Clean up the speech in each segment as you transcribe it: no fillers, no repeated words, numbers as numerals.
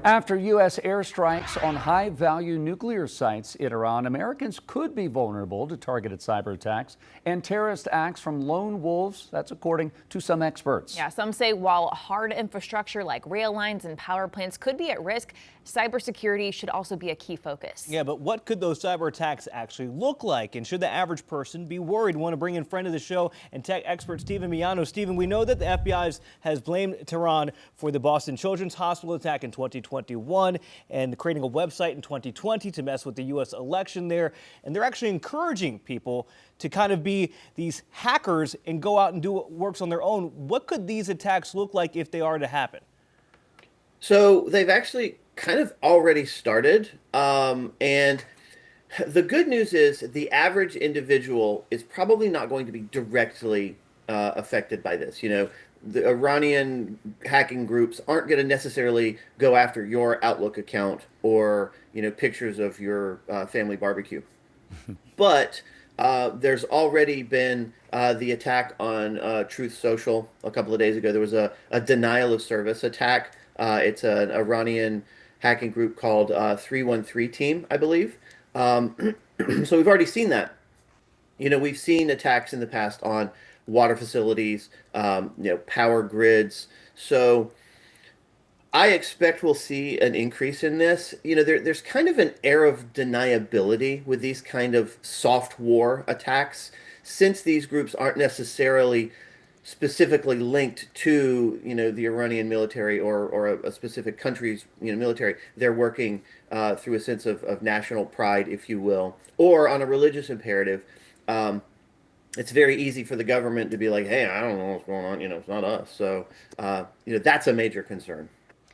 After U.S. airstrikes on high-value nuclear sites in Iran, Americans could be vulnerable to targeted cyber attacks and terrorist acts from lone wolves. That's according to some experts. Yeah, some say while hard infrastructure like rail lines and power plants could be at risk, cybersecurity should also be a key focus. Yeah, but what could those cyber attacks actually look like? And should the average person be worried? We want to bring in friend of the show and tech expert Stephen Miano. Stephen, we know that the FBI has blamed Tehran for the Boston Children's Hospital attack in 2021 and creating a website in 2020 to mess with the U.S. election there. And they're actually encouraging people to kind of be these hackers and go out and do what works on their own. What could these attacks look like if they are to happen? So they've actually kind of already started. And the good news is the average individual is probably not going to be directly affected by this. You know, the Iranian hacking groups aren't going to necessarily go after your Outlook account or, you know, pictures of your family barbecue. But there's already been the attack on Truth Social a couple of days ago. There was a denial of service attack. It's an Iranian hacking group called 313 Team, I believe. So we've already seen that. You know, we've seen attacks in the past on water facilities, you know, power grids. So I expect we'll see an increase in this. You know, there's kind of an air of deniability with these kind of soft war attacks, since these groups aren't necessarily specifically linked to, you know, the Iranian military or a specific country's, you know, military. They're working through a sense of national pride, if you will, or on a religious imperative. It's very easy for the government to be like, hey, I don't know what's going on, you know, it's not us. So, you know, that's a major concern.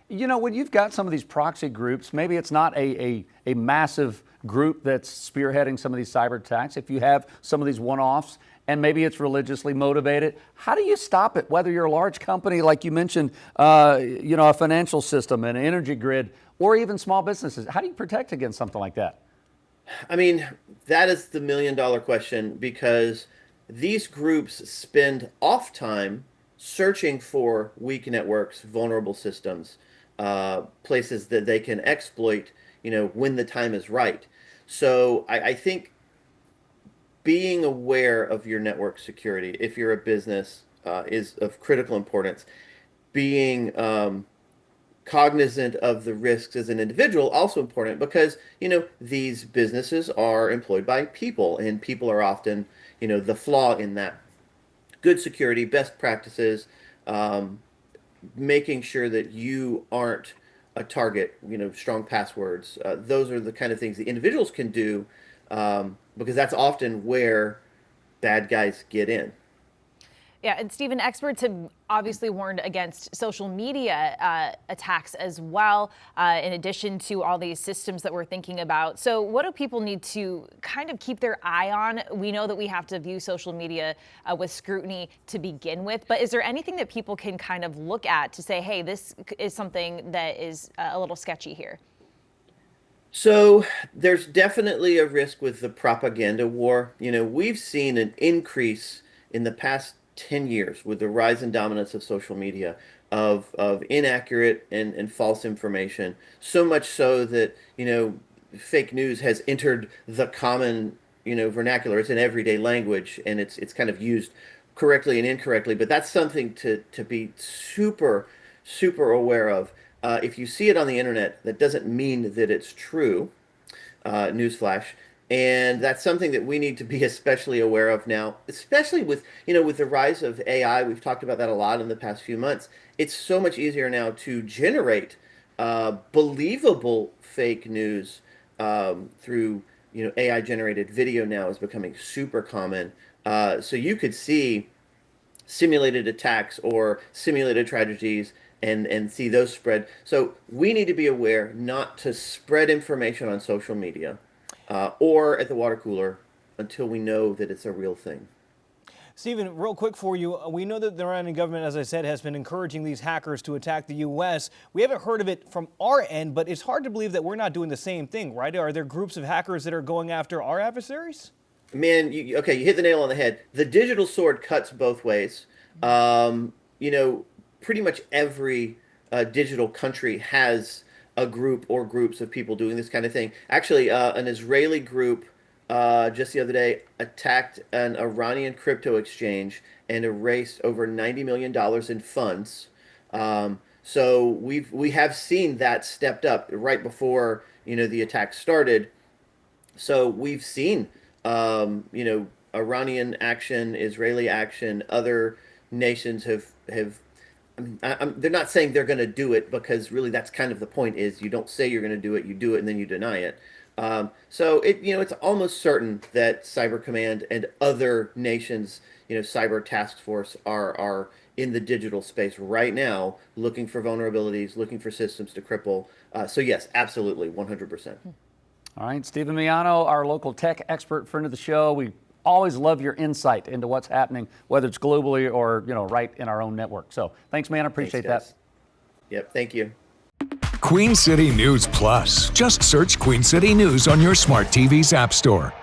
You know, when you've got some of these proxy groups, maybe it's not a massive group that's spearheading some of these cyber attacks. If you have some of these one-offs and maybe it's religiously motivated, how do you stop it? Whether you're a large company, like you mentioned, you know, a financial system, an energy grid, or even small businesses, how do you protect against something like that? I mean, that is the million-dollar question, because these groups spend off time searching for weak networks, vulnerable systems, places that they can exploit, you know, when the time is right. So I think being aware of your network security, if you're a business, is of critical importance. Being cognizant of the risks as an individual, also important, because, you know, these businesses are employed by people, and people are often, you know, the flaw in that. Good security, best practices, making sure that you aren't a target, you know, strong passwords. Those are the kind of things the individuals can do, because that's often where bad guys get in. Yeah, and Stephen, experts have obviously warned against social media attacks as well, in addition to all these systems that we're thinking about. So what do people need to kind of keep their eye on? We know that we have to view social media with scrutiny to begin with, but is there anything that people can kind of look at to say, hey, this is something that is a little sketchy here? So there's definitely a risk with the propaganda war. You know, we've seen an increase in the past 10 years with the rise and dominance of social media of inaccurate and false information, so much so that, you know, fake news has entered the common, you know, vernacular. It's an everyday language, and it's kind of used correctly and incorrectly, but that's something to be super aware of. If you see it on the internet, that doesn't mean that it's true. Newsflash. And that's something that we need to be especially aware of now, especially with, you know, with the rise of AI. We've talked about that a lot in the past few months. It's so much easier now to generate believable fake news through, you know, AI generated video now is becoming super common. So you could see simulated attacks or simulated tragedies and see those spread. So we need to be aware not to spread information on social media or at the water cooler until we know that it's a real thing. Stephen, real quick for you, we know that the Iranian government, as I said, has been encouraging these hackers to attack the U.S. We haven't heard of it from our end, but it's hard to believe that we're not doing the same thing, right? Are there groups of hackers that are going after our adversaries? Man, okay, you hit the nail on the head. The digital sword cuts both ways. You know, pretty much every digital country has a group or groups of people doing this kind of thing. Actually, an Israeli group just the other day attacked an Iranian crypto exchange and erased over $90 million in funds. So we have seen that stepped up right before the attack started. So we've seen Iranian action, Israeli action. Other nations have. I mean, they're not saying they're going to do it, because really that's kind of the point: is you don't say you're going to do it, you do it, and then you deny it. So it's almost certain that Cyber Command and other nations, cyber task force are in the digital space right now, looking for vulnerabilities, looking for systems to cripple. So yes, absolutely, 100%. All right, Stephen Miano, our local tech expert, friend of the show. We always love your insight into what's happening, whether it's globally or right in our own network. So thanks, man. I appreciate that. Yep, thank you. Queen City News Plus. Just search Queen City News on your smart TV's app store.